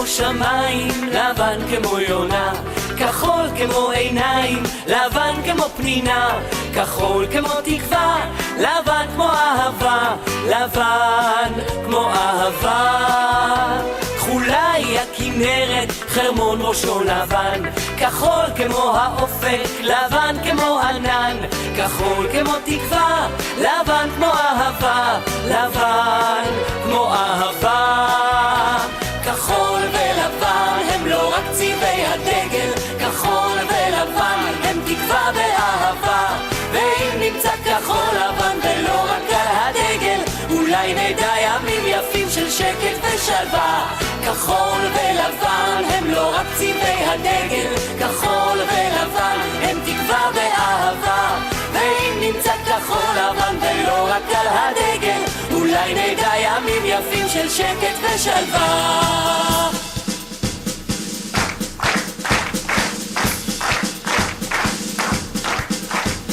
כמו שמיים, לבן כמו יונה, כחול כמו עיניים, לבן כמו פנינה, כחול כמו תקווה, לבן כמו אהבה, לבן כמו אהבה. כחולה היא הכנרת, חרמון ראשו לבן, כחול כמו האופק, לבן כמו ענן, כחול כמו תקווה, לבן כמו אהבה, לבן כמו אהבה. כחול ולבן הם לא רק צבעי הדגל, כחול ולבן הם תקווה ואהבה. ואם נמצא כחול לבן ולא רק על הדגל, אולי נדע ימים יפים של שקט ושלווה. כחול ולבן הם לא רק צבעי הדגל, כחול ולבן הם תקווה ואהבה. ואם נמצא כחול לבן ולא רק על הדגל, אולי נדע ימים יפים של שקט ושלווה.